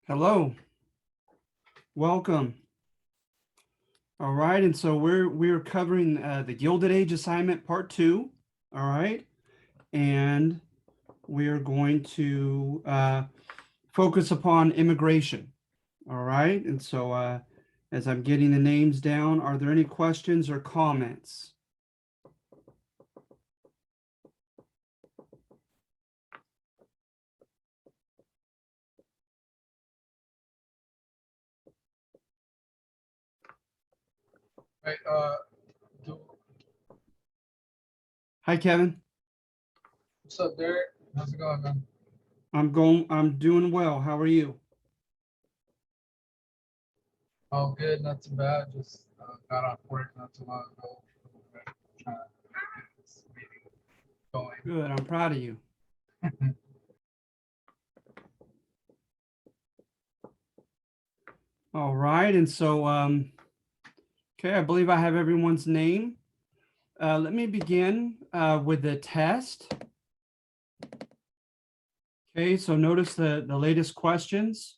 Hello, welcome. All right, and so we're covering the Gilded Age assignment part 2. All right, and we are going to focus upon immigration. All right, and so as I'm getting the names down, are there any questions or comments? Hey, do, Hi, Kevin. what's up, Derek? How's it going, man? I'm doing well. How are you? Oh, good, not too bad. Just got off work not too long ago. Trying to get this meeting Good. I'm proud of you. going. All right, and so okay, I believe I have everyone's name. Let me begin with the test. Okay, so notice the latest questions.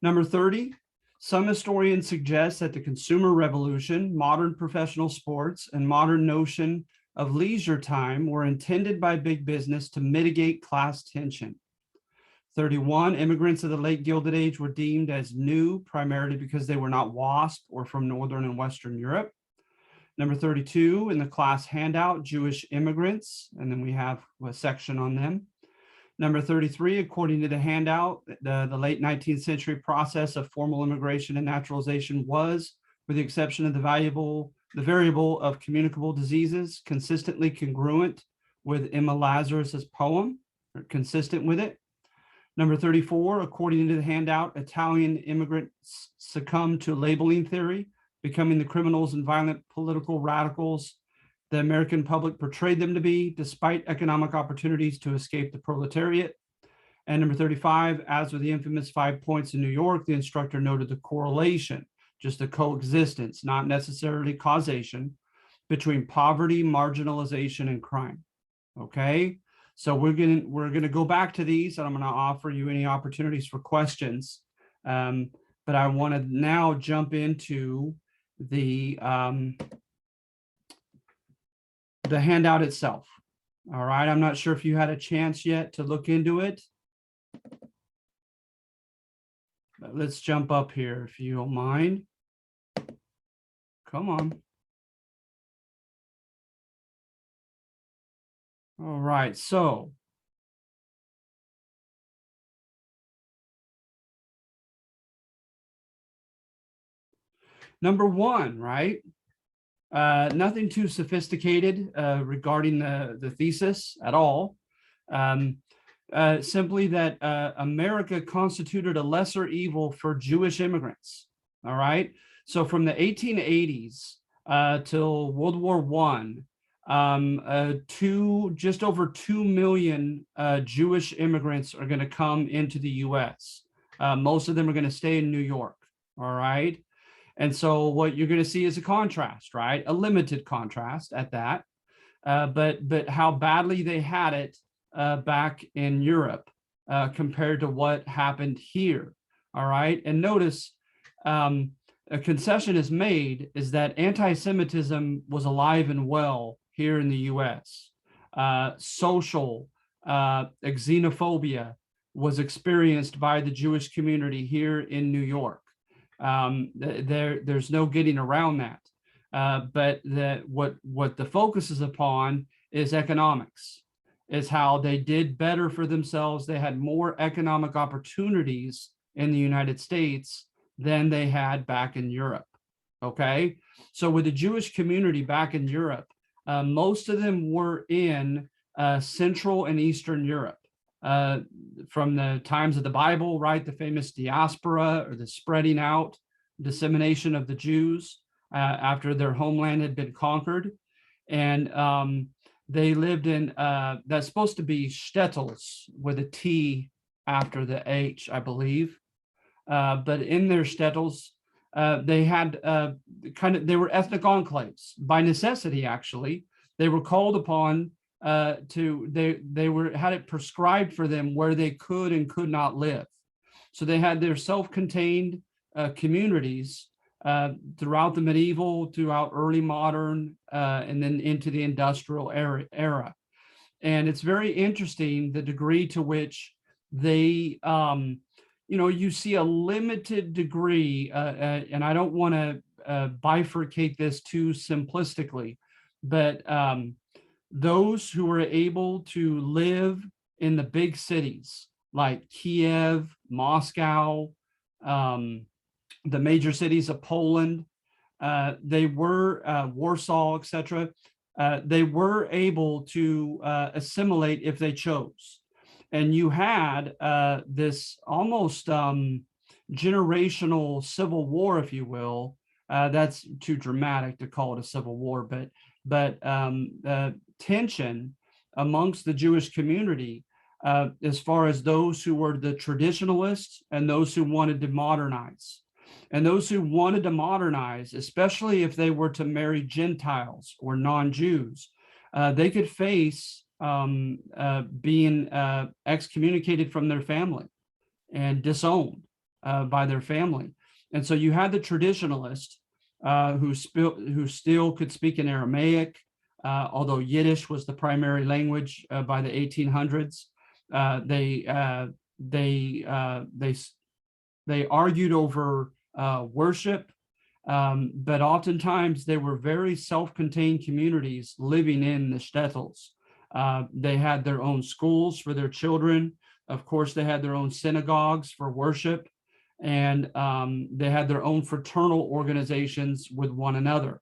Number 30, some historians suggest that the consumer revolution, modern professional sports, and modern notion of leisure time were intended by big business to mitigate class tension. 31, immigrants of the late Gilded Age were deemed as new primarily because they were not WASP or from Northern and Western Europe. Number 32, in the class handout, Jewish immigrants, and then we have a section on them. Number 33, according to the handout, the late 19th century process of formal immigration and naturalization was, with the exception of the variable of communicable diseases, consistently congruent with Emma Lazarus's poem, or consistent with it. Number 34, according to the handout, Italian immigrants succumbed to labeling theory, becoming the criminals and violent political radicals the American public portrayed them to be, despite economic opportunities to escape the proletariat. And number 35, as with the infamous 5 points in New York, the instructor noted the correlation, just the coexistence, not necessarily causation, between poverty, marginalization, and crime. Okay, so we're gonna go back to these, and I'm gonna offer you any opportunities for questions. But I want to now jump into the handout itself. All right, I'm not sure if you had a chance yet to look into it. But let's jump up here if you don't mind. Come on. All right, so number one, right? Nothing too sophisticated regarding the thesis at all. Simply that America constituted a lesser evil for Jewish immigrants. All right. So from the 1880s till World War I, just over 2 million Jewish immigrants are going to come into the U.S. Most of them are going to stay in New York. All right. And so what you're going to see is a contrast, right? A limited contrast at that. But how badly they had it back in Europe compared to what happened here. All right. And notice a concession is made is that anti-Semitism was alive and well here in the US. Social xenophobia was experienced by the Jewish community here in New York. There's no getting around that. But what the focus is upon is economics, is how they did better for themselves. They had more economic opportunities in the United States than they had back in Europe. Okay, so with the Jewish community back in Europe, most of them were in Central and Eastern Europe. From the times of the Bible, right? The famous diaspora or the spreading out, dissemination of the Jews after their homeland had been conquered. And they lived in, that's supposed to be shtetls with a T after the H, I believe. But in their shtetls, they had they were ethnic enclaves by necessity, actually. They were called upon they were had it prescribed for them where they could and could not live. So they had their self-contained communities throughout the medieval, throughout early modern, and then into the industrial era. And it's very interesting the degree to which they, you see a limited degree, and I don't want to bifurcate this too simplistically, but those who were able to live in the big cities like Kiev, Moscow, the major cities of Poland, they were Warsaw, etc. They were able to assimilate if they chose. And you had this almost generational civil war, if you will. That's too dramatic to call it a civil war, but tension amongst the Jewish community as far as those who were the traditionalists and those who wanted to modernize. And those who wanted to modernize, especially if they were to marry Gentiles or non-Jews, they could face being excommunicated from their family and disowned by their family. And so you had the traditionalist who still could speak in Aramaic, although Yiddish was the primary language by the 1800s. They argued over worship, but oftentimes they were very self-contained communities living in the shtetls. They had their own schools for their children. Of course, they had their own synagogues for worship, and they had their own fraternal organizations with one another.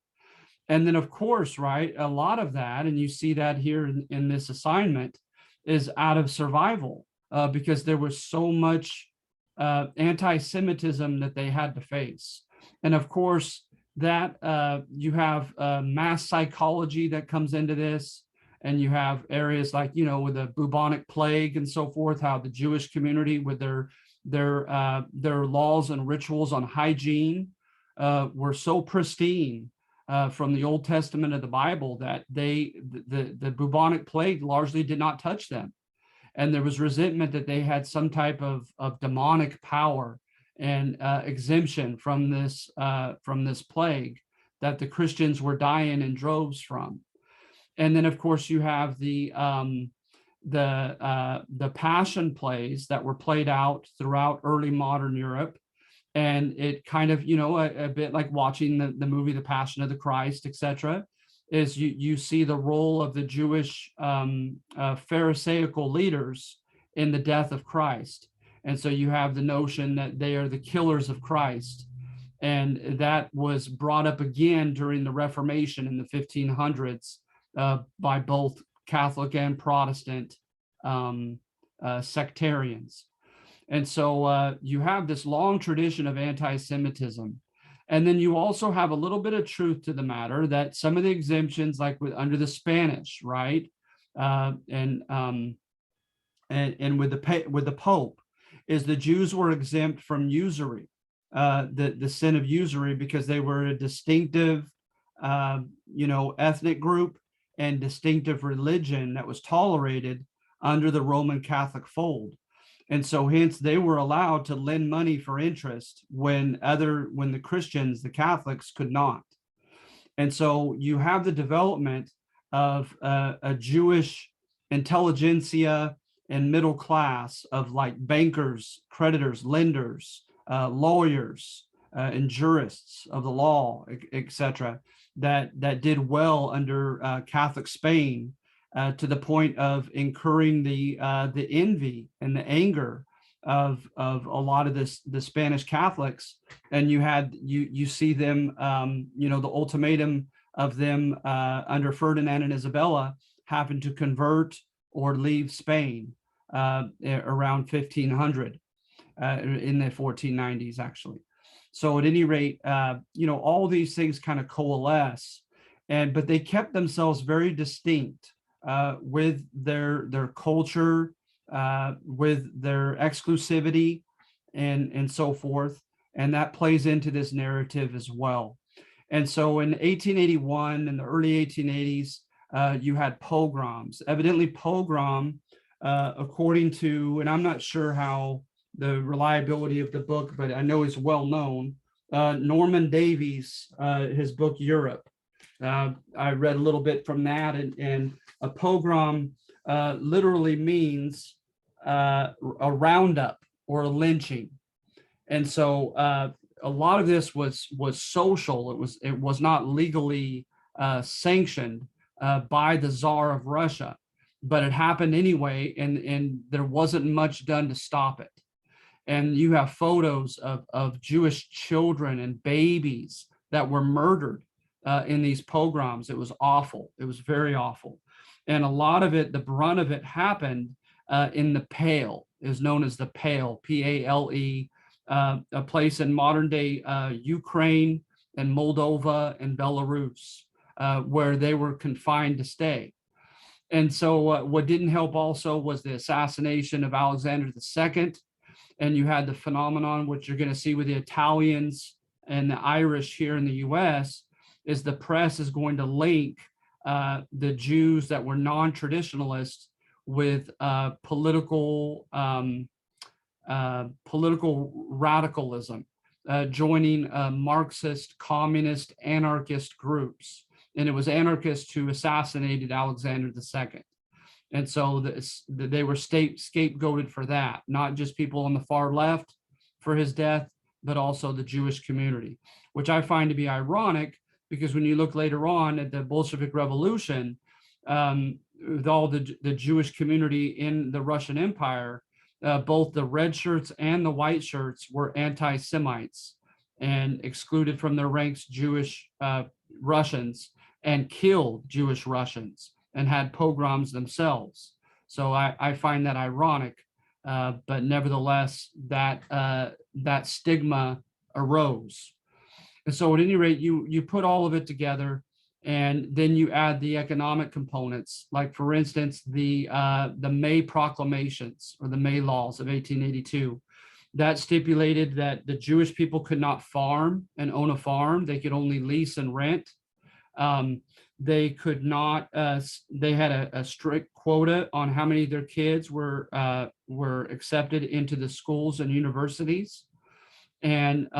And then, of course, right, a lot of that, and you see that here in this assignment, is out of survival because there was so much anti-Semitism that they had to face. And of course, that you have mass psychology that comes into this, and you have areas like, with the bubonic plague and so forth, how the Jewish community with their laws and rituals on hygiene were so pristine from the Old Testament of the Bible that the bubonic plague largely did not touch them. And there was resentment that they had some type of demonic power and exemption from this plague that the Christians were dying in droves from. And then, of course, you have the passion plays that were played out throughout early modern Europe. And it kind of, a bit like watching the movie The Passion of the Christ, etc., is you see the role of the Jewish Pharisaical leaders in the death of Christ. And so you have the notion that they are the killers of Christ. And that was brought up again during the Reformation in the 1500s by both Catholic and Protestant sectarians. And so you have this long tradition of anti-Semitism. And then you also have a little bit of truth to the matter that some of the exemptions, like under the Spanish, right, and with the Pope, is the Jews were exempt from usury, the sin of usury, because they were a distinctive, ethnic group and distinctive religion that was tolerated under the Roman Catholic fold. And so hence they were allowed to lend money for interest when the Christians, the Catholics, could not. And so you have the development of a Jewish intelligentsia and middle class of like bankers, creditors, lenders, lawyers, and jurists of the law, etc., that did well under Catholic Spain, to the point of incurring the envy and the anger of a lot of the Spanish Catholics. And you see them, the ultimatum of them under Ferdinand and Isabella having to convert or leave Spain around 1500 in the 1490s, actually. So at any rate, all these things kind of coalesce, but they kept themselves very distinct with their culture, with their exclusivity, and so forth. And that plays into this narrative as well. And so in 1881, in the early 1880s, You had pogroms. Evidently, pogrom, according to, and I'm not sure how the reliability of the book, but I know it's well known. Norman Davies, his book Europe. I read a little bit from that, and a pogrom literally means a roundup or a lynching. And so a lot of this was social. It was not legally sanctioned by the Tsar of Russia, but it happened anyway, and there wasn't much done to stop it. And you have photos of Jewish children and babies that were murdered in these pogroms. It was awful. It was very awful. And a lot of it, the brunt of it happened in the Pale, is known as the Pale, P-A-L-E, a place in modern day Ukraine and Moldova and Belarus, where they were confined to stay. And so what didn't help also was the assassination of Alexander II. And you had the phenomenon, which you're going to see with the Italians and the Irish here in the US, is the press is going to link the Jews that were non-traditionalists with political radicalism, joining Marxist, communist, anarchist groups. And it was anarchists who assassinated Alexander II. And so they were scapegoated for that, not just people on the far left for his death, but also the Jewish community, which I find to be ironic, because when you look later on at the Bolshevik Revolution, with all the Jewish community in the Russian Empire, both the red shirts and the white shirts were anti-Semites and excluded from their ranks Jewish Russians and killed Jewish Russians and had pogroms themselves. So I find that ironic, but nevertheless, that stigma arose. And so at any rate, you put all of it together, and then you add the economic components, like for instance, the May proclamations or the May laws of 1882. That stipulated that the Jewish people could not farm and own a farm. They could only lease and rent. They could not, they had a strict quota on how many of their kids were accepted into the schools and universities. And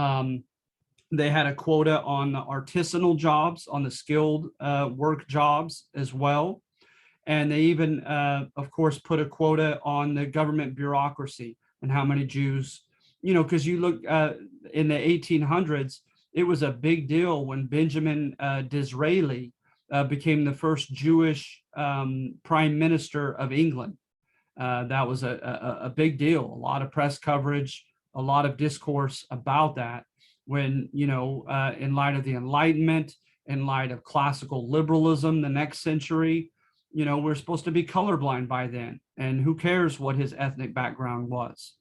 they had a quota on the artisanal jobs, on the skilled work jobs as well. And they even, of course, put a quota on the government bureaucracy and how many Jews, because you look in the 1800s, it was a big deal when Benjamin Disraeli became the first Jewish prime minister of England. That was a big deal, a lot of press coverage, a lot of discourse about that, when, in light of the Enlightenment, in light of classical liberalism, the next century, we're supposed to be colorblind by then. And who cares what his ethnic background was?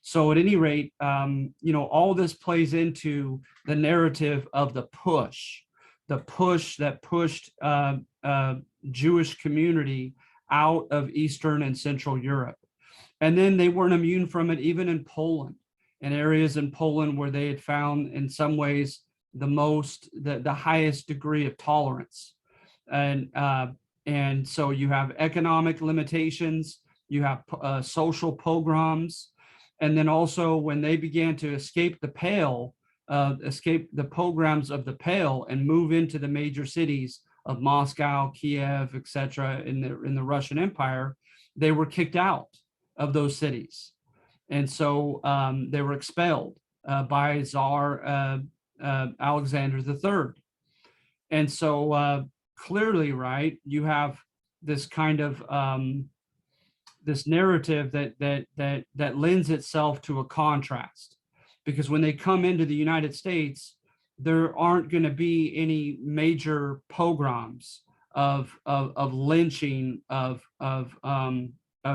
So at any rate, all this plays into the narrative of the push that pushed Jewish community out of Eastern and Central Europe. And then they weren't immune from it even in Poland, in areas in Poland where they had found in some ways the highest degree of tolerance. And so you have economic limitations, you have social pogroms, and then also when they began to escape the Pale, escape the pogroms of the Pale and move into the major cities of Moscow, Kiev, etc. in the Russian Empire, they were kicked out of those cities. And so they were expelled by Tsar Alexander III. And so clearly, right, you have this kind of this narrative that lends itself to a contrast, because when they come into the United States, there aren't going to be any major pogroms of lynching of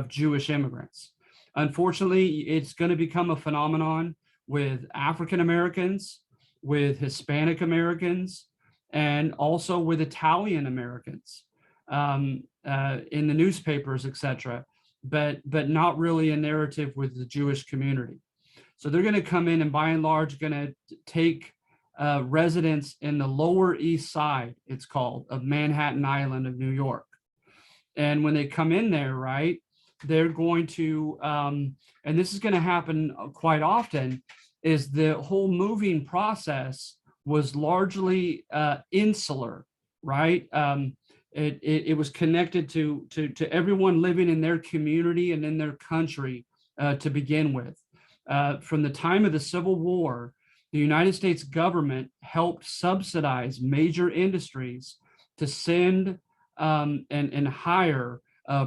Jewish immigrants. Unfortunately, it's going to become a phenomenon with African Americans, with Hispanic Americans, and also with Italian Americans in the newspapers, etc. But not really a narrative with the Jewish community. So they're going to come in and by and large going to take residents in the Lower East Side, it's called, of Manhattan Island of New York. And when they come in there, right, they're going to, and this is going to happen quite often, is the whole moving process was largely insular, right? It was connected to everyone living in their community and in their country to begin with. From the time of the Civil War, the United States government helped subsidize major industries to send and hire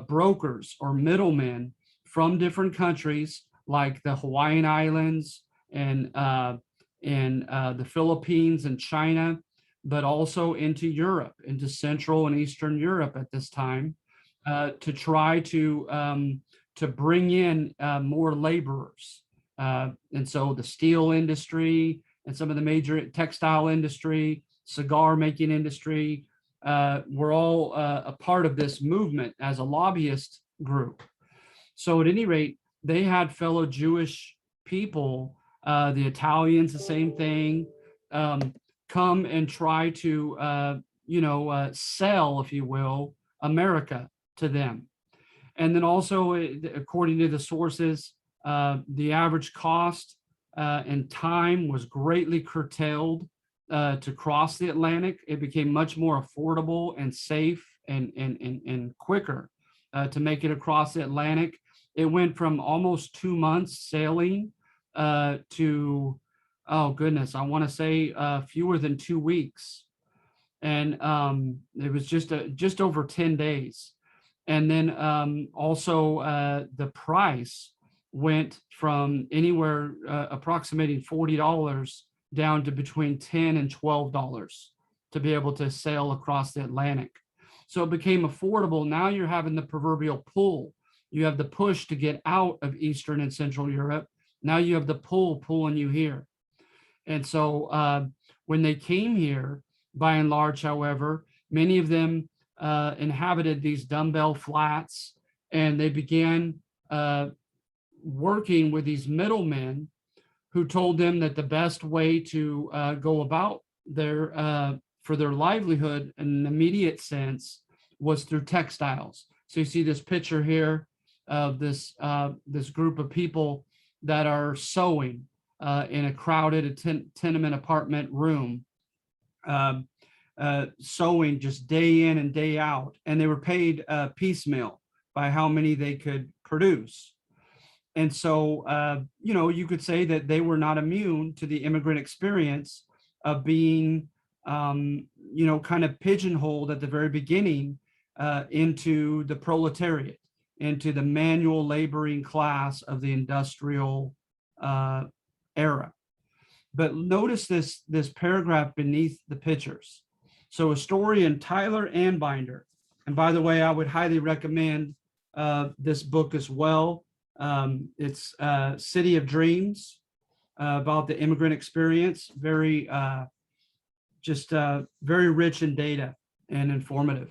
brokers or middlemen from different countries like the Hawaiian Islands and the Philippines and China, but also into Europe, into Central and Eastern Europe at this time, to try to bring in more laborers. And so the steel industry and some of the major textile industry, cigar making industry, were all a part of this movement as a lobbyist group. So at any rate, they had fellow Jewish people, the Italians, the same thing, come and try to, sell, if you will, America to them. And then also, according to the sources, the average cost and time was greatly curtailed to cross the Atlantic. It became much more affordable and safe and quicker to make it across the Atlantic. It went from almost 2 months sailing to, oh goodness, I want to say fewer than 2 weeks. And it was just over 10 days. And then also the price went from anywhere approximating $40 down to between $10 and $12 to be able to sail across the Atlantic. So it became affordable. Now you're having the proverbial pull. You have the push to get out of Eastern and Central Europe. Now you have the pull pulling you here. And so when they came here, by and large, however, many of them inhabited these dumbbell flats, and they began working with these middlemen who told them that the best way to go about for their livelihood in an immediate sense was through textiles. So you see this picture here of this group of people that are sewing in a crowded tenement apartment room, sewing just day in and day out, and they were paid piecemeal by how many they could produce. And so, you could say that they were not immune to the immigrant experience of being, kind of pigeonholed at the very beginning into the proletariat, into the manual laboring class of the industrial era. But notice this paragraph beneath the pictures. So historian Tyler Anbinder, and by the way, I would highly recommend this book as well. It's City of Dreams, about the immigrant experience. Very, very rich in data and informative.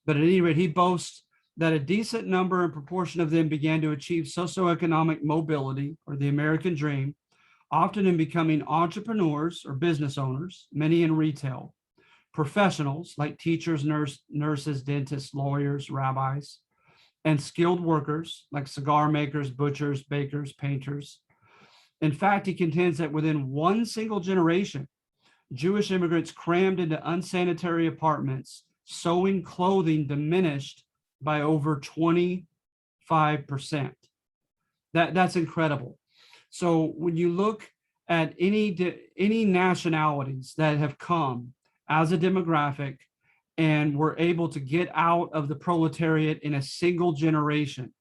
But at any rate, he boasts that a decent number and proportion of them began to achieve socioeconomic mobility, or the American dream, often in becoming entrepreneurs or business owners, many in retail, professionals like teachers, nurses, dentists, lawyers, rabbis, and skilled workers like cigar makers, butchers, bakers, painters. In fact, he contends that within one single generation, Jewish immigrants crammed into unsanitary apartments, sewing clothing diminished by over 25%. That's incredible. So when you look at any nationalities that have come as a demographic and were able to get out of the proletariat in a single generation,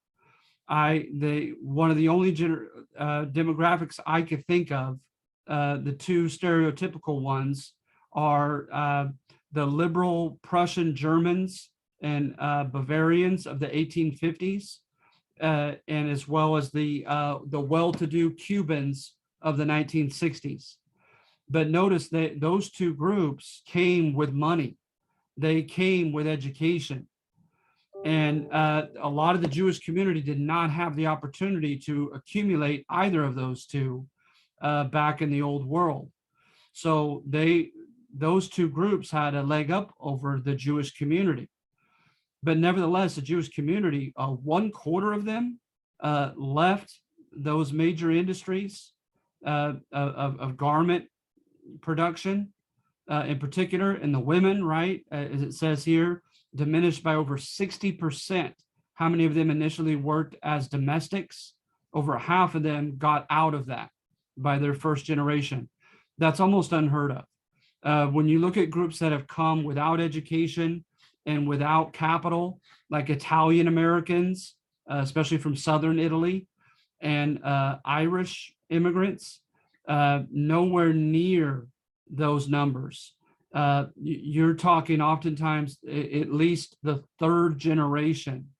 one of the only demographics I could think of, the two stereotypical ones are the liberal Prussian Germans and Bavarians of the 1850s, and as well as the well-to-do Cubans of the 1960s. But notice that those two groups came with money. They came with education. And a lot of the Jewish community did not have the opportunity to accumulate either of those two back in the old world. So those two groups had a leg up over the Jewish community. But nevertheless, the Jewish community, 1/4 of them left those major industries of garment production, in particular, and the women, right, as it says here, diminished by over 60%. How many of them initially worked as domestics? Over half of them got out of that by their first generation. That's almost unheard of. When you look at groups that have come without education and without capital, like Italian Americans, especially from Southern Italy, and Irish immigrants, nowhere near those numbers. You're talking oftentimes at least the third generation.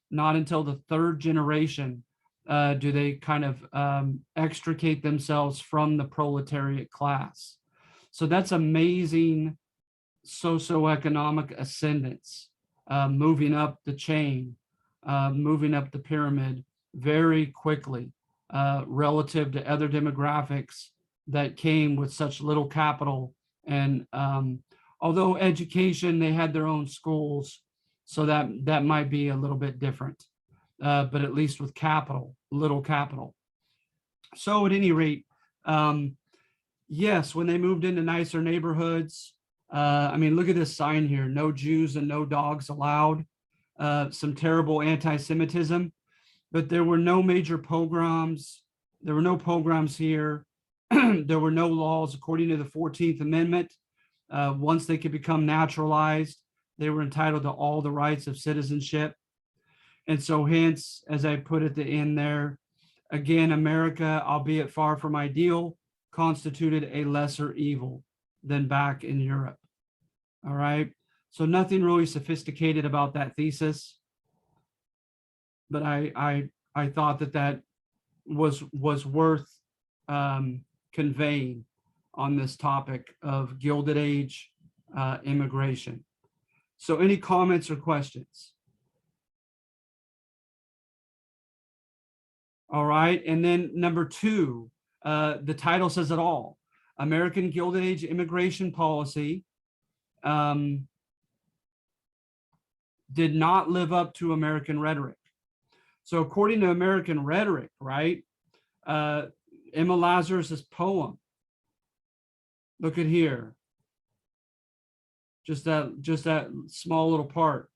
Not until the third generation do they kind of extricate themselves from the proletariat class. So that's amazing socioeconomic ascendance, moving up the chain, moving up the pyramid very quickly relative to other demographics that came with such little capital. And although education, they had their own schools, so that might be a little bit different, but at least with capital, little capital. So at any rate, yes, when they moved into nicer neighborhoods, I mean, look at this sign here, no Jews and no dogs allowed, some terrible anti-Semitism, but there were no major pogroms. There were no pogroms here. There were no laws according to the 14th Amendment. Once they could become naturalized, they were entitled to all the rights of citizenship. And so hence, as I put at the end there, again, America, albeit far from ideal, constituted a lesser evil than back in Europe. All right. So nothing really sophisticated about that thesis. But I thought that was worth conveying on this topic of Gilded Age immigration. So any comments or questions? All right, and then number 2, the title says it all. American Gilded Age immigration policy did not live up to American rhetoric. So according to American rhetoric, right, Emma Lazarus's poem, look at here, just that small little part.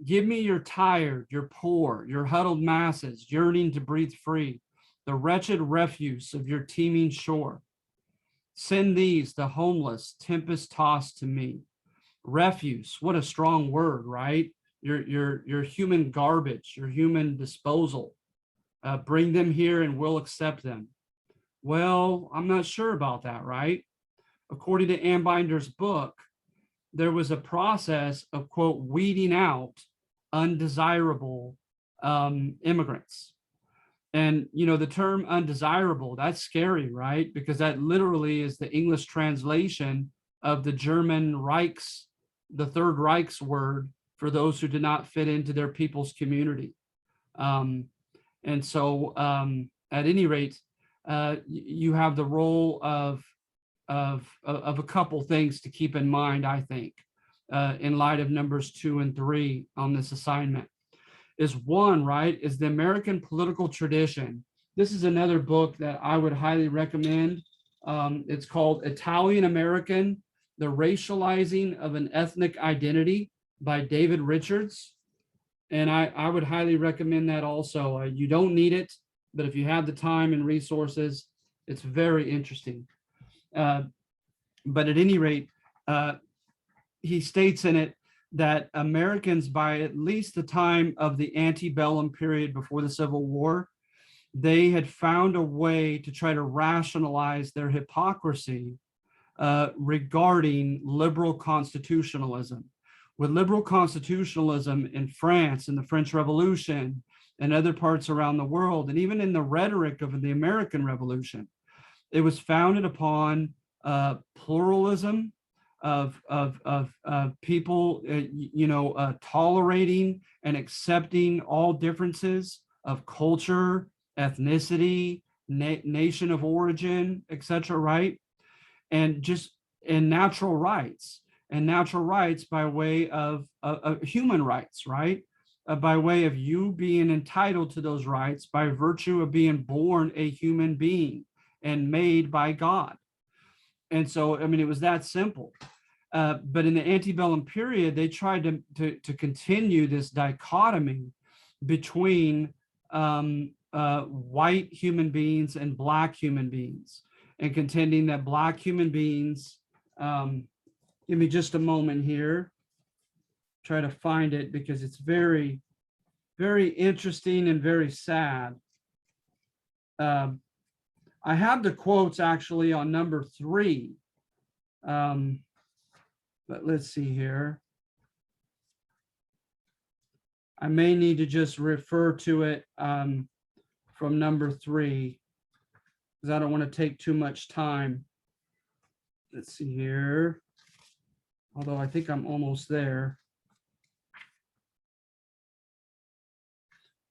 Give me your tired, your poor, your huddled masses yearning to breathe free, the wretched refuse of your teeming shore. Send these, the homeless, tempest-tossed to me. Refuse, what a strong word, right? Your human garbage, your human disposal. Bring them here and we'll accept them. Well, I'm not sure about that, right? According to Ann Binder's book, there was a process of, quote, weeding out undesirable immigrants. And, you know, the term undesirable, that's scary, right? Because that literally is the English translation of the German Reichs, the Third Reich's word for those who did not fit into their people's community. And so at any rate, you have the role of a couple things to keep in mind, I think, in light of numbers 2 and 3 on this assignment. Is one, right, is the American political tradition. This is another book that I would highly recommend. It's called Italian American, The Racializing of an Ethnic Identity by David Richards. And I would highly recommend that also. You don't need it, but if you have the time and resources, it's very interesting. But at any rate, he states in it that Americans, by at least the time of the antebellum period before the Civil War, they had found a way to try to rationalize their hypocrisy regarding liberal constitutionalism. With liberal constitutionalism in France in the French Revolution and other parts around the world, and even in the rhetoric of the American Revolution, it was founded upon pluralism of people, tolerating and accepting all differences of culture, ethnicity, nation of origin, etc. Right? and just and natural rights, by way of human rights, right? By way of you being entitled to those rights by virtue of being born a human being and made by God. And so, I mean, it was that simple. But in the antebellum period, they tried to continue this dichotomy between white human beings and black human beings, and contending that black human beings, give me just a moment here, try to find it because it's very, very interesting and very sad. I have the quotes actually on number 3. But let's see here. I may need to just refer to it from number 3 because I don't want to take too much time. Let's see here. Although I think I'm almost there.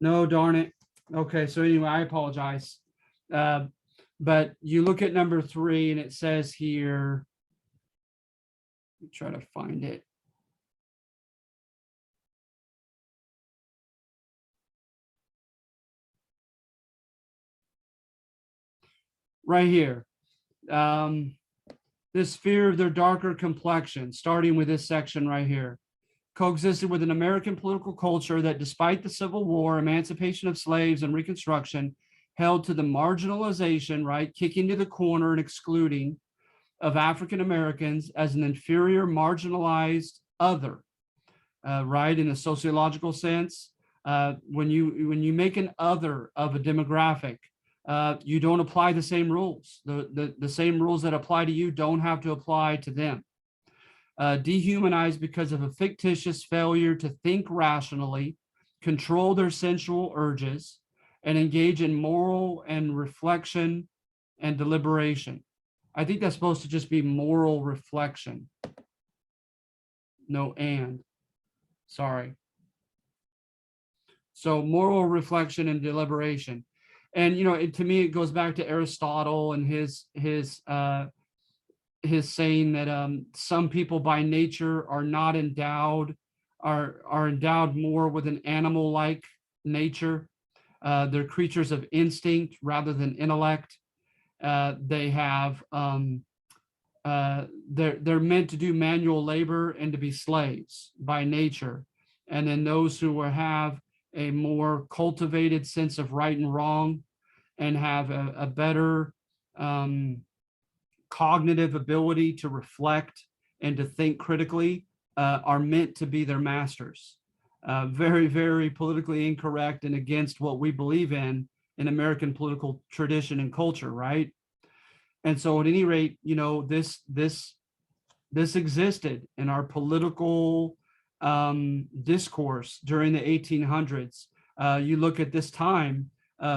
No, darn it. Okay, so anyway, I apologize. But you look at number 3 and it says here, let me try to find it. Right here. This fear of their darker complexion, starting with this section right here, coexisted with an American political culture that, despite the Civil War, emancipation of slaves, and Reconstruction, held to the marginalization, right, kicking to the corner and excluding of African Americans as an inferior, marginalized other, right, in a sociological sense. When you make an other of a demographic, you don't apply the same rules. The same rules that apply to you don't have to apply to them. Dehumanized because of a fictitious failure to think rationally, control their sensual urges, and engage in moral and reflection and deliberation. I think that's supposed to just be moral reflection. No, and. Sorry. So moral reflection and deliberation. And, you know, to me, it goes back to Aristotle and his saying that some people by nature are not endowed, are endowed more with an animal-like nature. They're creatures of instinct rather than intellect. They have, they're meant to do manual labor and to be slaves by nature. And then those who have a more cultivated sense of right and wrong and have a better cognitive ability to reflect and to think critically are meant to be their masters. Very, very politically incorrect and against what we believe in American political tradition and culture, right? And so at any rate, you know, this existed in our political discourse during the 1800s. You look at this time,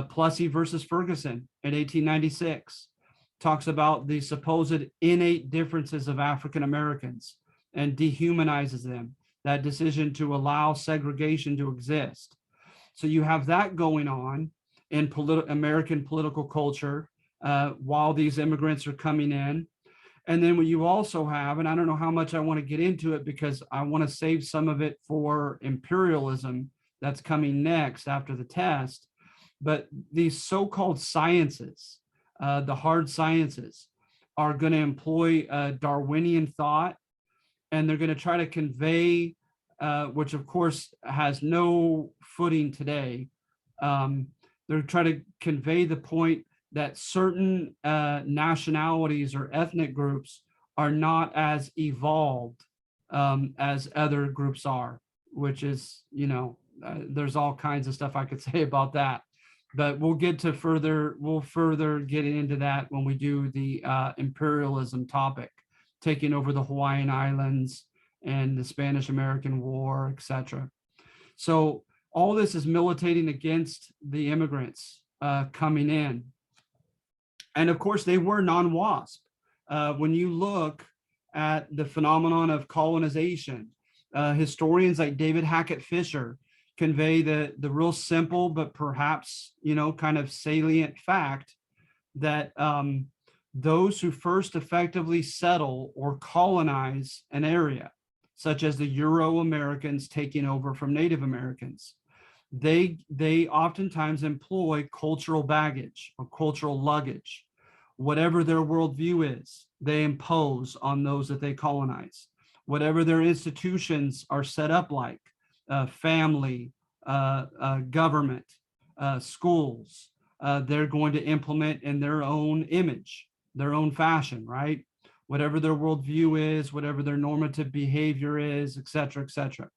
Plessy versus Ferguson in 1896 talks about the supposed innate differences of African Americans and dehumanizes them, that decision to allow segregation to exist. So you have that going on in American political culture while these immigrants are coming in. And then what you also have, and I don't know how much I want to get into it because I want to save some of it for imperialism that's coming next after the test, but these so-called sciences, the hard sciences, are going to employ Darwinian thought, and they're going to try to convey, which of course has no footing today. They're trying to convey the point that certain nationalities or ethnic groups are not as evolved as other groups are, which is, you know, there's all kinds of stuff I could say about that. But we'll further get into that when we do the imperialism topic, taking over the Hawaiian Islands and the Spanish-American War, etc. So all this is militating against the immigrants coming in. And of course, they were non-WASP. When you look at the phenomenon of colonization, historians like David Hackett Fisher convey the real simple, but perhaps, you know, kind of salient fact that those who first effectively settle or colonize an area, such as the Euro-Americans taking over from Native Americans. They oftentimes employ cultural baggage or cultural luggage. Whatever their worldview is, they impose on those that they colonize. Whatever their institutions are set up like, family, government, schools, they're going to implement in their own image, their own fashion, right? Whatever their worldview is, whatever their normative behavior is, et cetera, et cetera.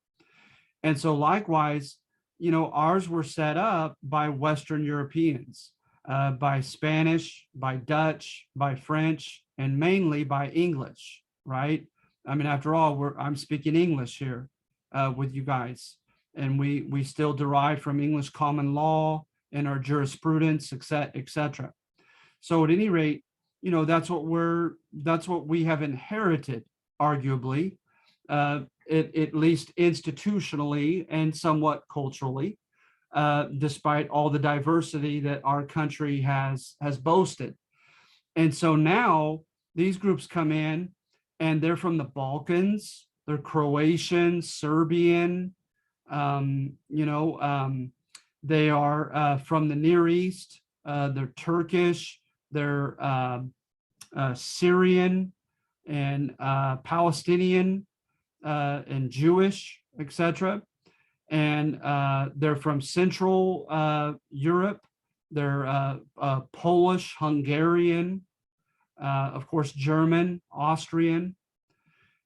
And so likewise, ours were set up by Western Europeans, by Spanish, by Dutch, by French, and mainly by English, right? I mean, after all, I'm speaking English here with you guys, and we still derive from English common law and our jurisprudence, et cetera. So at any rate, that's what we have inherited, arguably, at least institutionally and somewhat culturally, despite all the diversity that our country has boasted. And so now these groups come in and they're from the Balkans, they're Croatian, Serbian, they are from the Near East, they're Turkish, they're Syrian and Palestinian and Jewish, etc. And they're from Central Europe. They're Polish, Hungarian, of course, German, Austrian.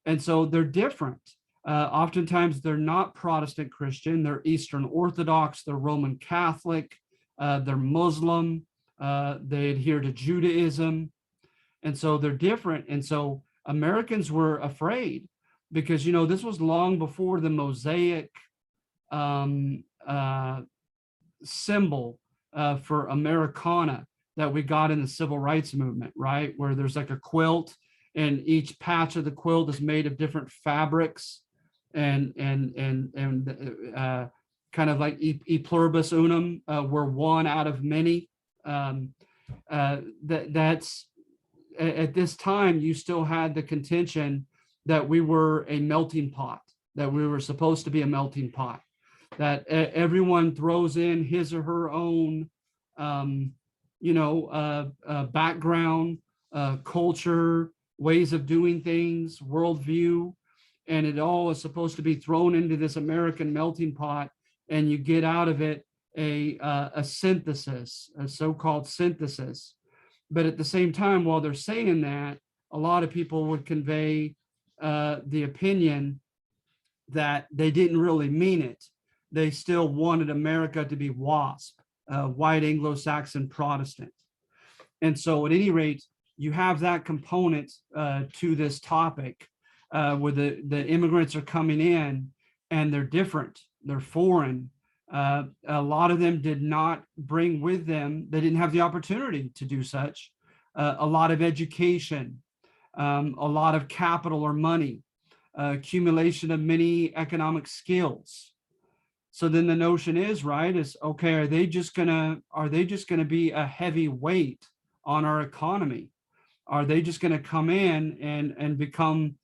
And so they're different. Oftentimes they're not Protestant Christian, they're Eastern Orthodox, they're Roman Catholic, they're Muslim, they adhere to Judaism. And so they're different. And so Americans were afraid because, this was long before the Mosaic symbol for Americana that we got in the civil rights movement, right? Where there's like a quilt and each patch of the quilt is made of different fabrics and kind of like e pluribus unum, we're one out of many. That's at this time, you still had the contention that we were a melting pot, that we were supposed to be a melting pot, that everyone throws in his or her own, background, culture, ways of doing things, worldview, and it all is supposed to be thrown into this American melting pot, and you get out of it a synthesis, a so-called synthesis. But at the same time, while they're saying that, a lot of people would convey the opinion that they didn't really mean it. They still wanted America to be WASP, white Anglo-Saxon Protestant. And so at any rate, you have that component to this topic where the immigrants are coming in and they're different, they're foreign. A lot of them did not bring with them, they didn't have the opportunity to do such, a lot of education, a lot of capital or money, accumulation of many economic skills. So then the notion is, right, is okay, are they just gonna be a heavy weight on our economy? Are they just gonna come in and become,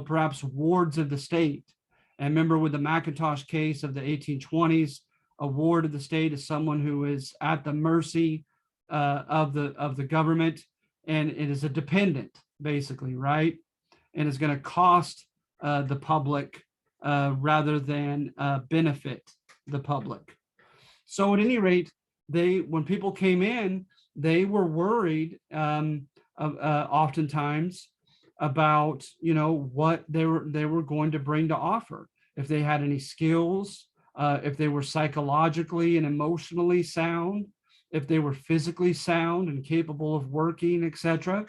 perhaps wards of the state? And remember with the Macintosh case of the 1820s, a ward of the state is someone who is at the mercy of the government, and it is a dependent, basically, right? And it's going to cost the public rather than benefit the public. So at any rate, when people came in, they were worried oftentimes about what they were going to bring to offer, if they had any skills, if they were psychologically and emotionally sound, if they were physically sound and capable of working, etc.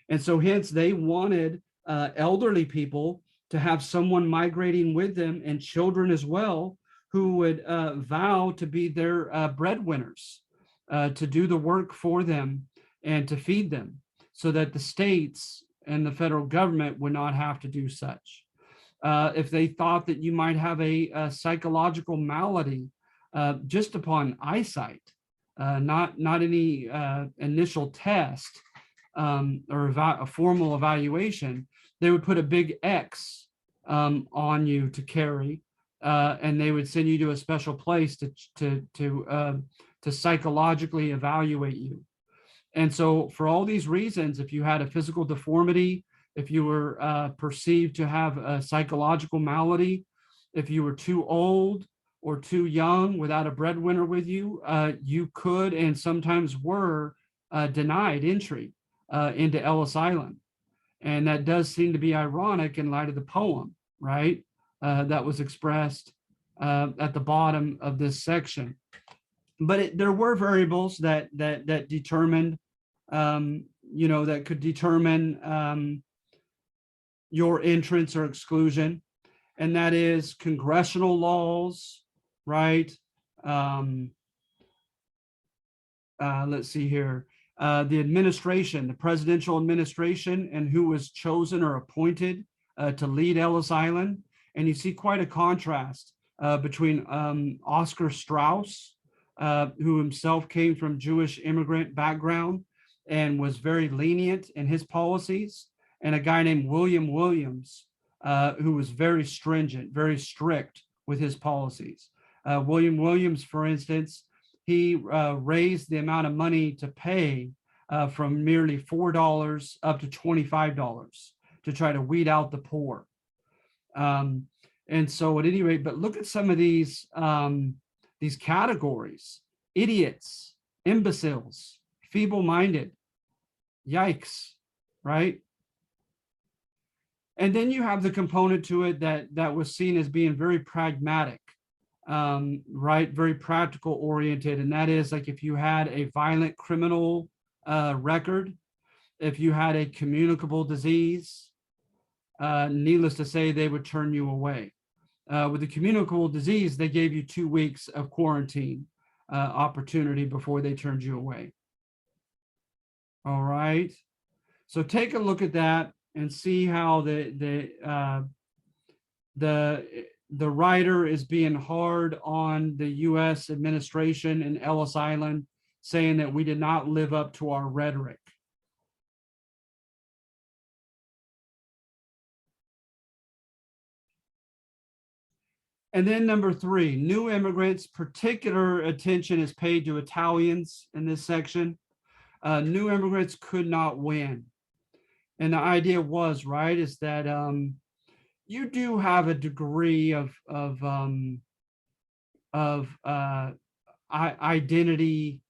And so hence they wanted elderly people to have someone migrating with them, and children as well, who would vow to be their breadwinners, to do the work for them and to feed them, so that the states and the federal government would not have to do such. If they thought that you might have a psychological malady just upon eyesight, not any initial test, or a formal evaluation, they would put a big X on you to carry, and they would send you to a special place to psychologically evaluate you. And so for all these reasons, if you had a physical deformity, if you were perceived to have a psychological malady, if you were too old or too young without a breadwinner with you, you could and sometimes were denied entry into Ellis Island. And that does seem to be ironic in light of the poem, right? That was expressed at the bottom of this section. But there were variables that determined, that could determine your entrance or exclusion, and that is congressional laws, right? Let's see here. The administration, the presidential administration, and who was chosen or appointed to lead Ellis Island. And you see quite a contrast between Oscar Strauss, who himself came from Jewish immigrant background and was very lenient in his policies, and a guy named William Williams, who was very stringent, very strict with his policies. William Williams, for instance, he raised the amount of money to pay from merely $4 up to $25 to try to weed out the poor. And so at any rate, but look at some of these categories: idiots, imbeciles, feeble-minded, yikes, right? And then you have the component to it that was seen as being very pragmatic, right? Very practical oriented. And that is like if you had a violent criminal record, if you had a communicable disease, needless to say, they would turn you away. With the communicable disease, they gave you 2 weeks of quarantine opportunity before they turned you away. All right. So take a look at that and see how the writer is being hard on the U.S. administration and Ellis Island, saying that we did not live up to our rhetoric. And then number 3, new immigrants. Particular attention is paid to Italians in this section. New immigrants could not win. And the idea was, right, is that you do have a degree of identity.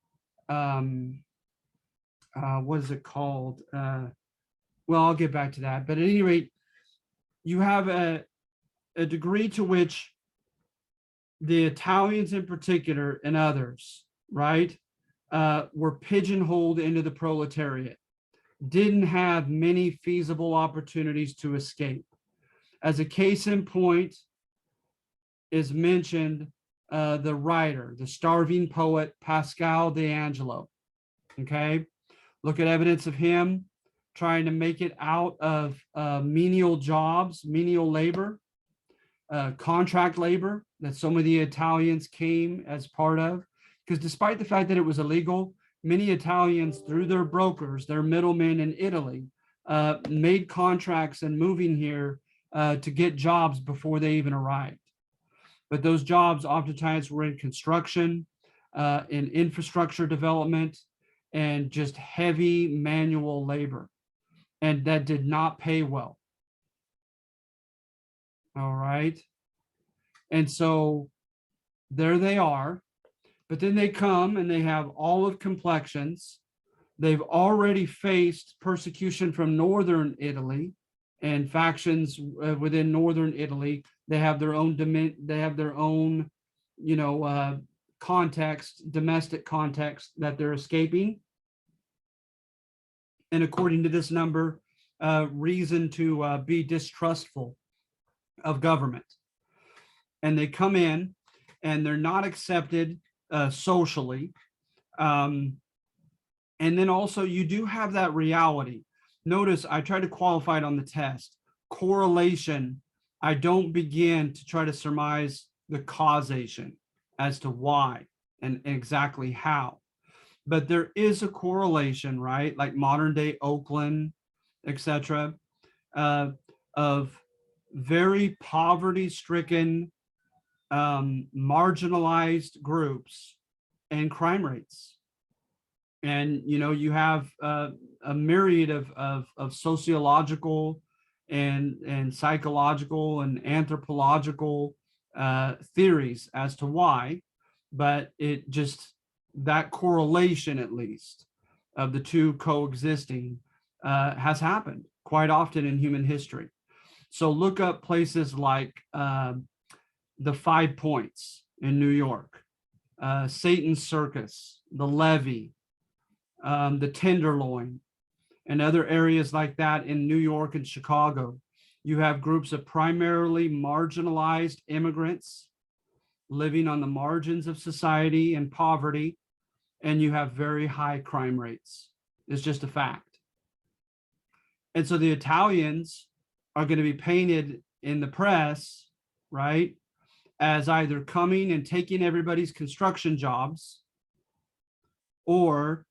What is it called? Well, I'll get back to that. But at any rate, you have a degree to which the Italians in particular and others, right, were pigeonholed into the proletariat, didn't have many feasible opportunities to escape. As a case in point is mentioned the writer, the starving poet, Pascal D'Angelo, okay? Look at evidence of him trying to make it out of menial jobs, menial labor, contract labor that some of the Italians came as part of, because despite the fact that it was illegal, many Italians, through their brokers, their middlemen in Italy, made contracts and moving here to get jobs before they even arrived. But those jobs oftentimes were in construction, in infrastructure development, and just heavy manual labor. And that did not pay well. All right. And so there they are. But then they come and they have olive complexions. They've already faced persecution from northern Italy and factions within northern Italy. They have their own context, domestic context that they're escaping. And according to this number, reason to be distrustful of government. And they come in and they're not accepted socially. And then also you do have that reality. Notice I tried to qualify it on the test. Correlation, I don't begin to try to surmise the causation as to why and exactly how. but there is a correlation, right? Like modern day Oakland, etc., of very poverty stricken, marginalized groups and crime rates. And, you know, you have a myriad of sociological and psychological and anthropological theories as to why, but it just, that correlation, at least, of the two coexisting has happened quite often in human history. So look up places like the 5 Points in New York, Satan's Circus, the Levee, the Tenderloin, and other areas like that in New York and Chicago. You have groups of primarily marginalized immigrants living on the margins of society and poverty, and you have very high crime rates. It's just a fact. And so the Italians are going to be painted in the press, right, as either coming and taking everybody's construction jobs, or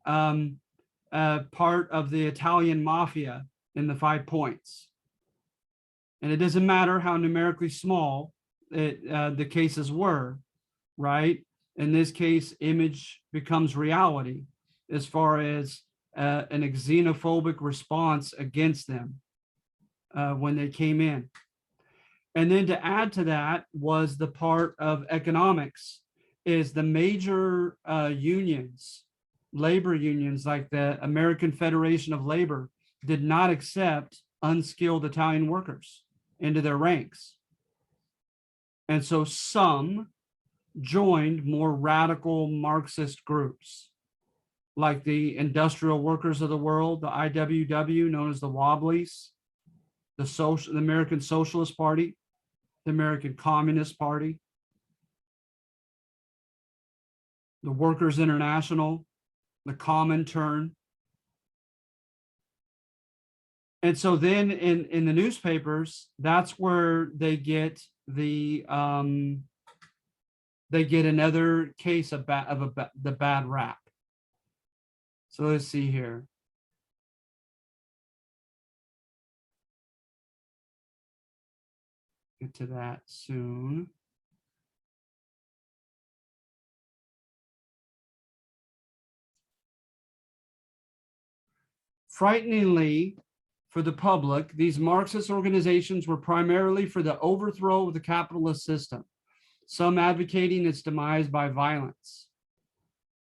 part of the Italian mafia in the 5 Points. And it doesn't matter how numerically small the cases were, right? In this case, image becomes reality as far as an xenophobic response against them when they came in. And then to add to that was the part of economics, is the major unions, labor unions like the American Federation of Labor, did not accept unskilled Italian workers into their ranks. And so some joined more radical Marxist groups, like the Industrial Workers of the World, the IWW, known as the Wobblies, the American Socialist Party, the American Communist Party, the Workers International, the Comintern. And so then in the newspapers, that's where they get another case of the bad rap. So let's see here. Get to that soon. Frighteningly for the public, these Marxist organizations were primarily for the overthrow of the capitalist system, some advocating its demise by violence.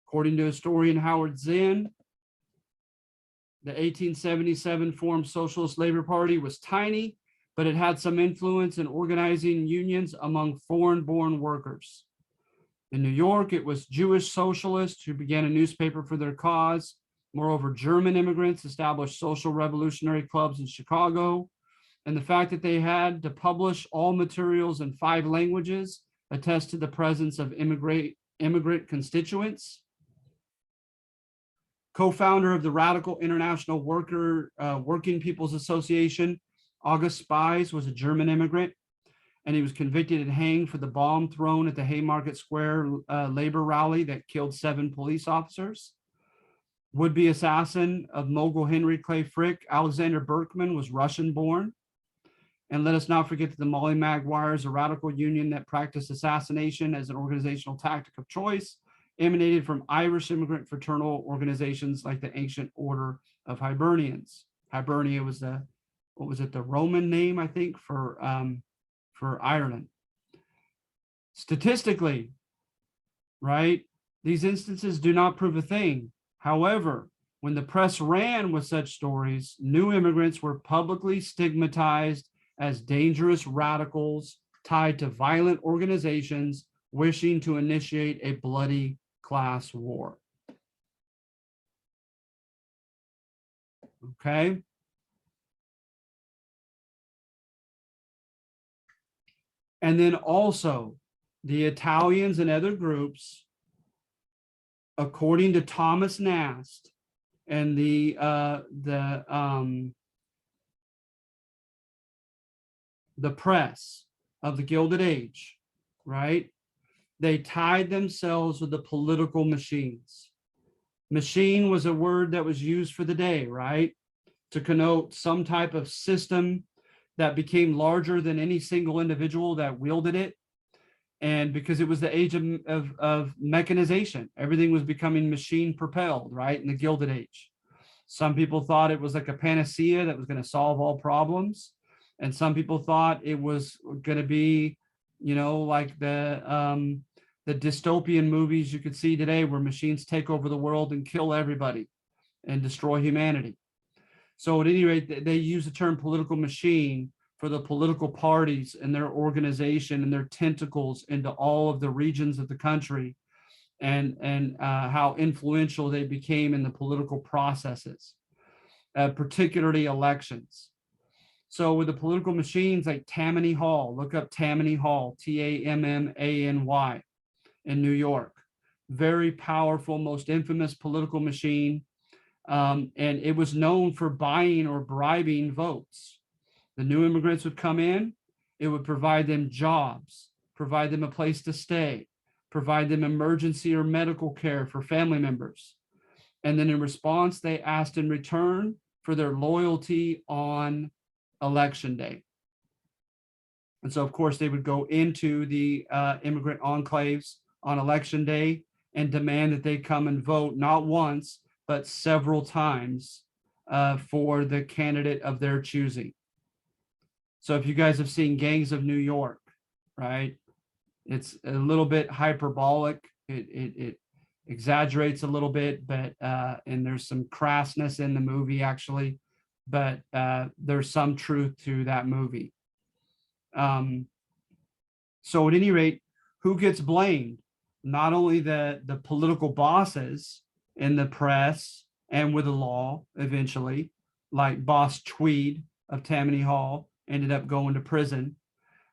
According to historian Howard Zinn, the 1877 formed Socialist Labor Party was tiny, but it had some influence in organizing unions among foreign-born workers. In New York, it was Jewish socialists who began a newspaper for their cause. Moreover, German immigrants established social revolutionary clubs in Chicago. And the fact that they had to publish all materials in 5 languages attests to the presence of immigrant constituents. Co-founder of the Radical International Working People's Association, August Spies, was a German immigrant, and he was convicted and hanged for the bomb thrown at the Haymarket Square labor rally that killed 7 police officers. Would-be assassin of mogul Henry Clay Frick, Alexander Berkman, was Russian-born. And let us not forget that the Molly Maguires, a radical union that practiced assassination as an organizational tactic of choice, emanated from Irish immigrant fraternal organizations like the Ancient Order of Hibernians. Hibernia was the Roman name, I think, for Ireland. Statistically, right, these instances do not prove a thing. However, when the press ran with such stories, new immigrants were publicly stigmatized as dangerous radicals tied to violent organizations wishing to initiate a bloody class war. Okay. And then also the Italians and other groups, according to Thomas Nast and the press of the Gilded Age, right? They tied themselves with the political machines. Machine was a word that was used for the day, right? To connote some type of system that became larger than any single individual that wielded it. And because it was the age of mechanization, everything was becoming machine propelled, right? In the Gilded Age. Some people thought it was like a panacea that was going to solve all problems. And some people thought it was going to be, like the dystopian movies you could see today where machines take over the world and kill everybody and destroy humanity. So at any rate, they use the term political machine for the political parties and their organization and their tentacles into all of the regions of the country, and how influential they became in the political processes, particularly elections. So with the political machines like Tammany Hall, look up Tammany Hall, Tammany, in New York. Very powerful, most infamous political machine. And it was known for buying or bribing votes. The new immigrants would come in, it would provide them jobs, provide them a place to stay, provide them emergency or medical care for family members. And then in response, they asked in return for their loyalty on election day. And so, of course, they would go into the immigrant enclaves on election day and demand that they come and vote not once, but several times for the candidate of their choosing. So if you guys have seen Gangs of New York, right, it's a little bit hyperbolic. It exaggerates a little bit, but and there's some crassness in the movie actually, but there's some truth to that movie. So at any rate, who gets blamed? Not only the political bosses in the press and with the law eventually, like Boss Tweed of Tammany Hall ended up going to prison,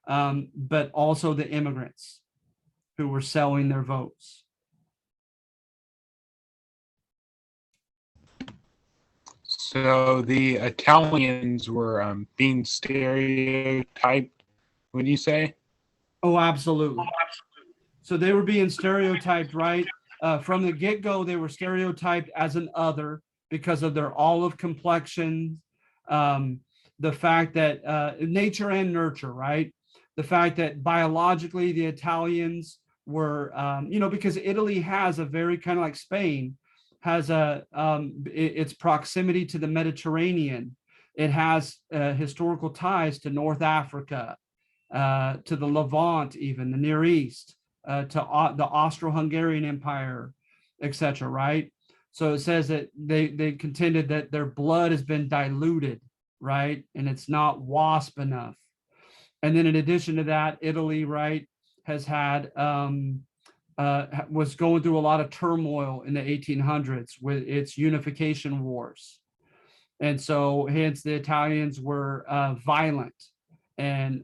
but also the immigrants who were selling their votes. So the Italians were being stereotyped, would you say? Oh, absolutely. So they were being stereotyped, right? From the get-go, they were stereotyped as an other because of their olive complexion, the fact that nature and nurture, right? The fact that biologically the Italians were, because Italy has a very kind of like Spain, has its proximity to the Mediterranean. It has historical ties to North Africa, to the Levant, even the Near East, to the Austro-Hungarian Empire, etc. Right? So it says that they contended that their blood has been diluted, right, and it's not wasp enough. And then in addition to that, Italy, right, has had was going through a lot of turmoil in the 1800s with its unification wars. And so hence the Italians were violent and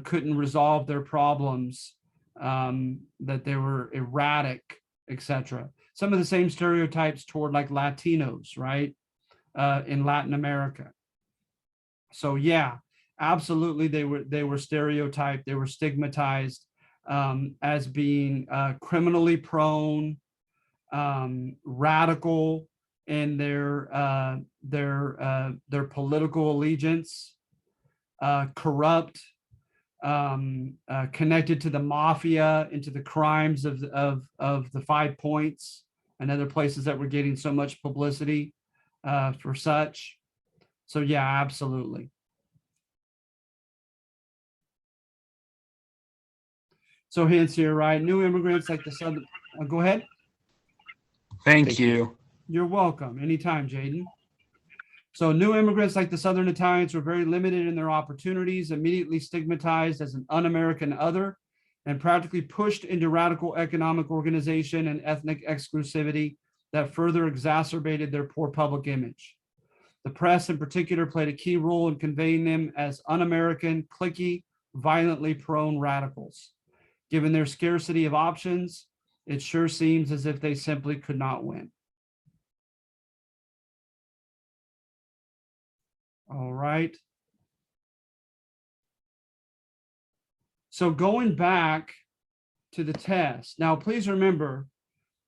couldn't resolve their problems, that they were erratic, etc. Some of the same stereotypes toward like Latinos, right, in Latin America. So yeah, absolutely, they were stereotyped, they were stigmatized as being criminally prone, radical in their political allegiance, corrupt, connected to the mafia, into the crimes of the 5 Points and other places that were getting so much publicity for such. So yeah, absolutely. So hence here, right? New immigrants like the Southern. Go ahead. Thank you. You're welcome. Anytime, Jaden. So new immigrants like the Southern Italians were very limited in their opportunities, immediately stigmatized as an un-American other, and practically pushed into radical economic organization and ethnic exclusivity that further exacerbated their poor public image. The press in particular played a key role in conveying them as un-American, cliquey, violently prone radicals. Given their scarcity of options, it sure seems as if they simply could not win. All right. So going back to the test. Now, please remember,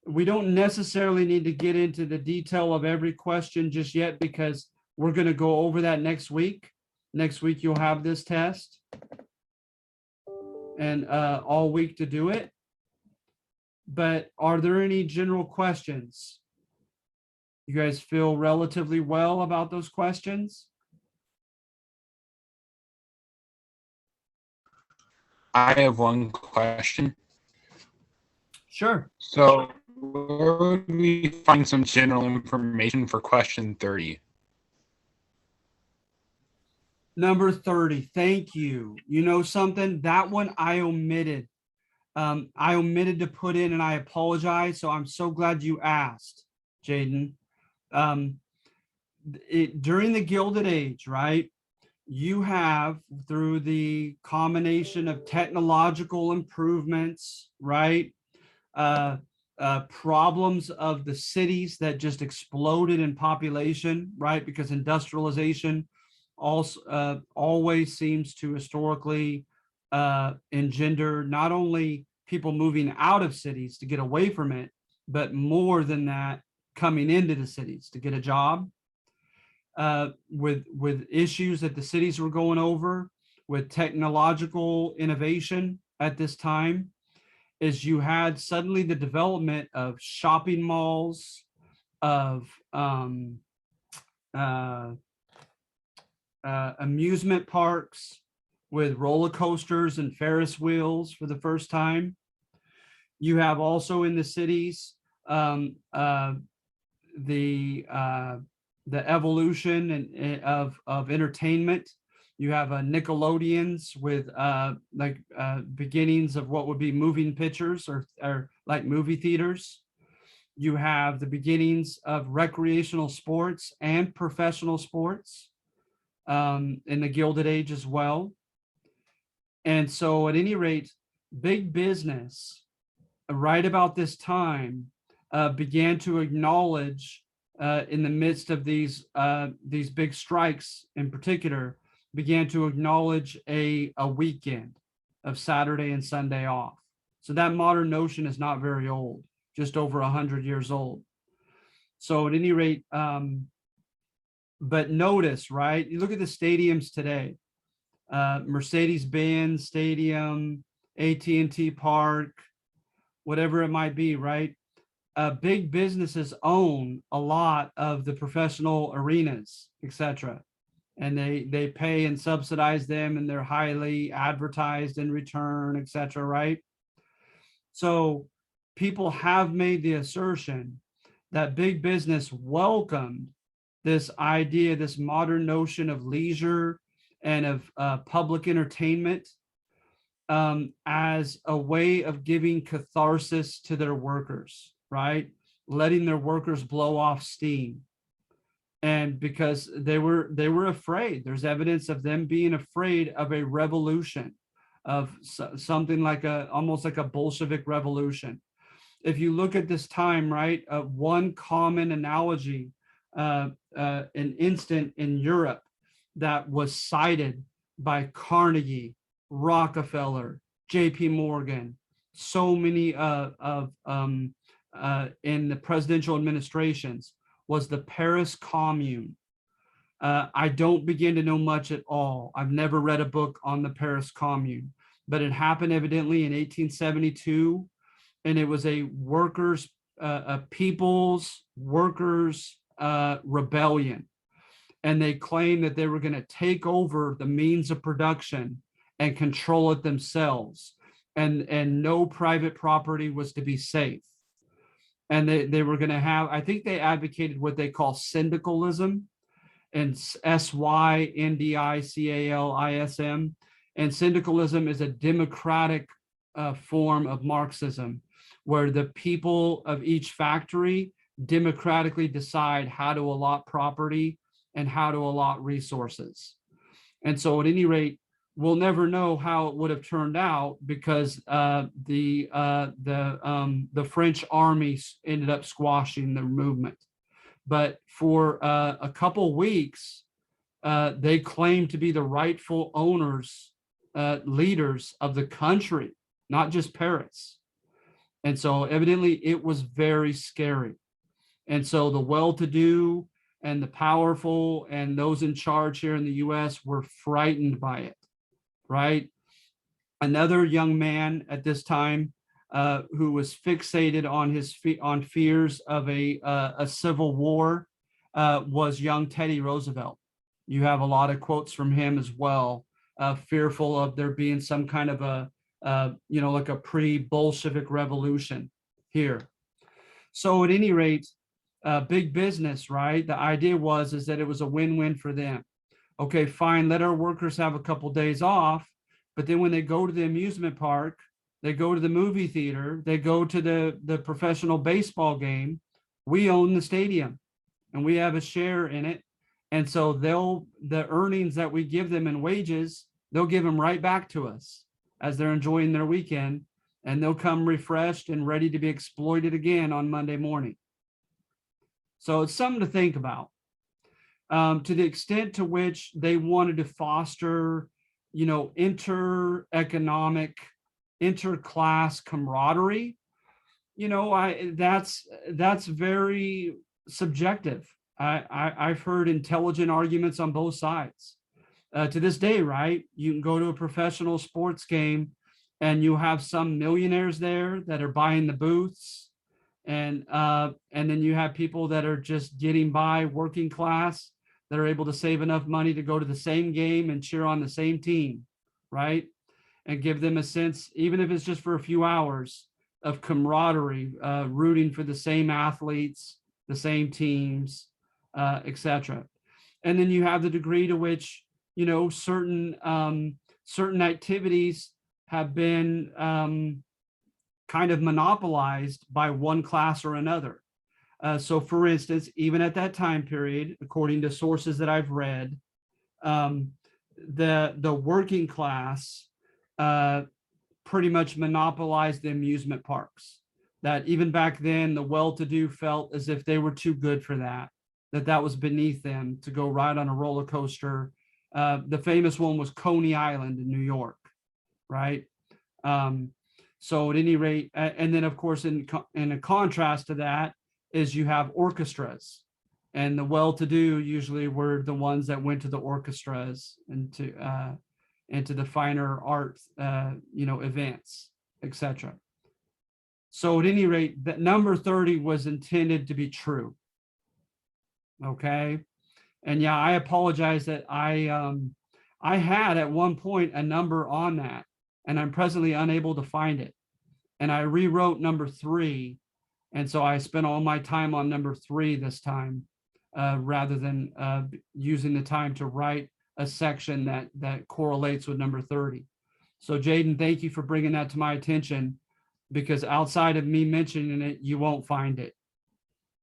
we don't necessarily need to get into the detail of every question just yet because we're going to go over that next week. Next week, you'll have this test and all week to do it. But are there any general questions? You guys feel relatively well about those questions? I have one question. Sure. So where would we find some general information for question 30? Number 30. Thank you. You know something? That one I omitted. I omitted to put in, and I apologize. So I'm so glad you asked, Jaden. During the Gilded Age, right? You have, through the combination of technological improvements, right? Problems of the cities that just exploded in population, right? Because industrialization also always seems to historically engender not only people moving out of cities to get away from it, but more than that, coming into the cities to get a job. With issues that the cities were going over, with technological innovation at this time, is you had suddenly the development of shopping malls, of amusement parks with roller coasters and Ferris wheels for the first time. You have also in the cities the evolution of entertainment. You have Nickelodeons with beginnings of what would be moving pictures or like movie theaters. You have the beginnings of recreational sports and professional sports in the Gilded Age as well. And so at any rate, big business right about this time began to acknowledge in the midst of these big strikes in particular, began to acknowledge a weekend of Saturday and Sunday off. So that modern notion is not very old, just over 100 years old. So at any rate, but notice, right? You look at the stadiums today, Mercedes-Benz Stadium, AT&T Park, whatever it might be, right? Big businesses own a lot of the professional arenas, etc. And they pay and subsidize them, and they're highly advertised in return, etc. Right? So people have made the assertion that big business welcomed this idea, this modern notion of leisure and of public entertainment as a way of giving catharsis to their workers, right? Letting their workers blow off steam. And because they were afraid, there's evidence of them being afraid of a revolution, of something like almost like a Bolshevik revolution. If you look at this time, right, one common analogy, an instant in Europe that was cited by Carnegie, Rockefeller, J.P. Morgan, so many in the presidential administrations, was the Paris Commune. I don't begin to know much at all. I've never read a book on the Paris Commune, but it happened evidently in 1872, and it was a people's workers rebellion. And they claimed that they were going to take over the means of production and control it themselves. And no private property was to be safe. And they were going to have, I think they advocated what they call syndicalism, and syndicalism. And syndicalism is a democratic form of Marxism, where the people of each factory democratically decide how to allot property and how to allot resources. And so at any rate, we'll never know how it would have turned out, because the French army ended up squashing the movement. But for a couple weeks, they claimed to be the rightful owners, leaders of the country, not just Paris. And so evidently it was very scary. And so the well-to-do and the powerful and those in charge here in the US were frightened by it, right? Another young man at this time who was fixated on fears of a civil war was young Teddy Roosevelt. You have a lot of quotes from him as well, fearful of there being some kind of like a pre-Bolshevik revolution here. So at any rate, big business, right? The idea is that it was a win-win for them. Okay, fine, let our workers have a couple days off, but then when they go to the amusement park, they go to the movie theater, they go to the professional baseball game, we own the stadium and we have a share in it. And so the earnings that we give them in wages, they'll give them right back to us as they're enjoying their weekend, and they'll come refreshed and ready to be exploited again on Monday morning. So it's something to think about. To the extent to which they wanted to foster, inter-economic, interclass camaraderie, that's very subjective. I've heard intelligent arguments on both sides. To this day, right? You can go to a professional sports game and you have some millionaires there that are buying the booths. And then you have people that are just getting by, working class, that are able to save enough money to go to the same game and cheer on the same team, right? And give them a sense, even if it's just for a few hours, of camaraderie, rooting for the same athletes, the same teams, etc. And then you have the degree to which, certain activities have been kind of monopolized by one class or another. So for instance, even at that time period, according to sources that I've read, the working class pretty much monopolized the amusement parks. That even back then, the well-to-do felt as if they were too good for that was beneath them to go ride on a roller coaster. The famous one was Coney Island in New York, right? So at any rate, and then of course, in a contrast to that is you have orchestras, and the well-to-do usually were the ones that went to the orchestras and to the finer art, events, etc. So at any rate, that number 30 was intended to be true. Okay. And yeah, I apologize that I had at one point a number on that, and I'm presently unable to find it. And I rewrote number 3. And so I spent all my time on number 3 this time, rather than using the time to write a section that correlates with number 30. So Jaden, thank you for bringing that to my attention, because outside of me mentioning it, you won't find it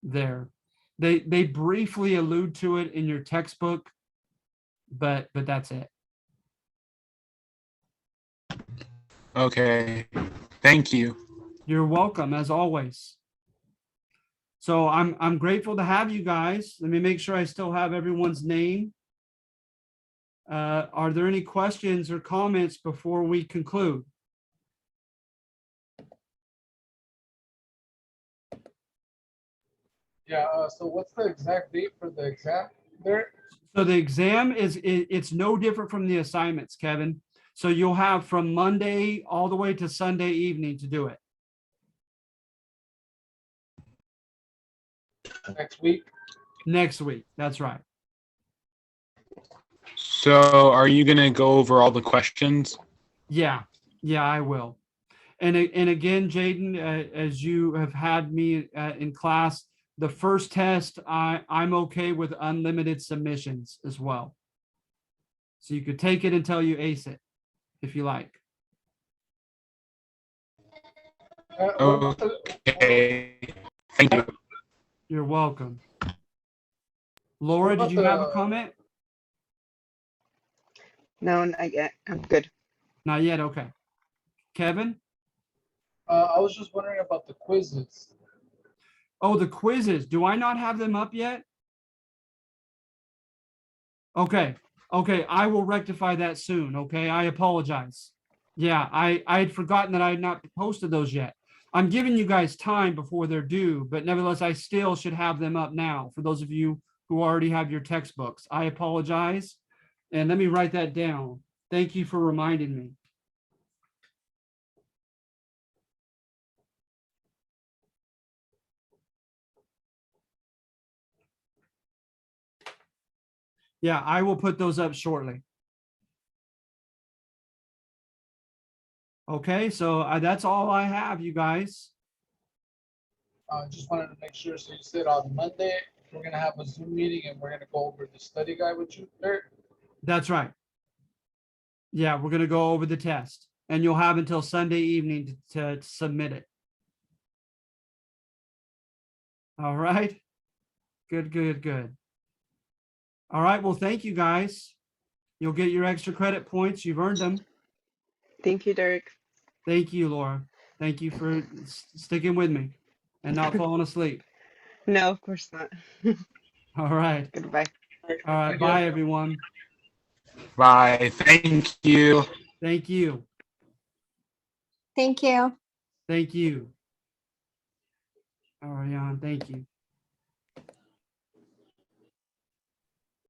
there. They briefly allude to it in your textbook, but that's it. Okay, thank you. You're welcome, as always. So I'm grateful to have you guys. Let me make sure I still have everyone's name. Are there any questions or comments before we conclude? Yeah, so what's the exact date for the exam there? So the exam it's no different from the assignments, Kevin. So you'll have from Monday all the way to Sunday evening to do it. Next week? Next week, that's right. So are you going to go over all the questions? Yeah, I will. And again, Jaden, as you have had me in class, the first test, I'm okay with unlimited submissions as well. So you could take it until you ace it, if you like. Okay, thank you. You're welcome. Laura, did you have a comment? No, not yet. I'm good. Not yet, okay. Kevin? I was just wondering about the quizzes. Oh, the quizzes. Do I not have them up yet? Okay. I will rectify that soon. Okay. I apologize. Yeah, I had forgotten that I had not posted those yet. I'm giving you guys time before they're due, but nevertheless, I still should have them up now for those of you who already have your textbooks. I apologize. And let me write that down. Thank you for reminding me. Yeah, I will put those up shortly. Okay, so that's all I have, you guys. Just wanted to make sure. So you said on Monday we're gonna have a Zoom meeting and we're gonna go over the study guide with you, Eric. That's right. Yeah, we're going to go over the test and you'll have until Sunday evening to submit it. All right. Good, good, good. All right. Well, thank you guys. You'll get your extra credit points. You've earned them. Thank you, Derek. Thank you, Laura. Thank you for sticking with me and not falling asleep. No, of course not. All right. Goodbye. All right. Thank you. Bye, everyone. Bye. Thank you. Thank you. Thank you. Thank you. Ariane, thank you.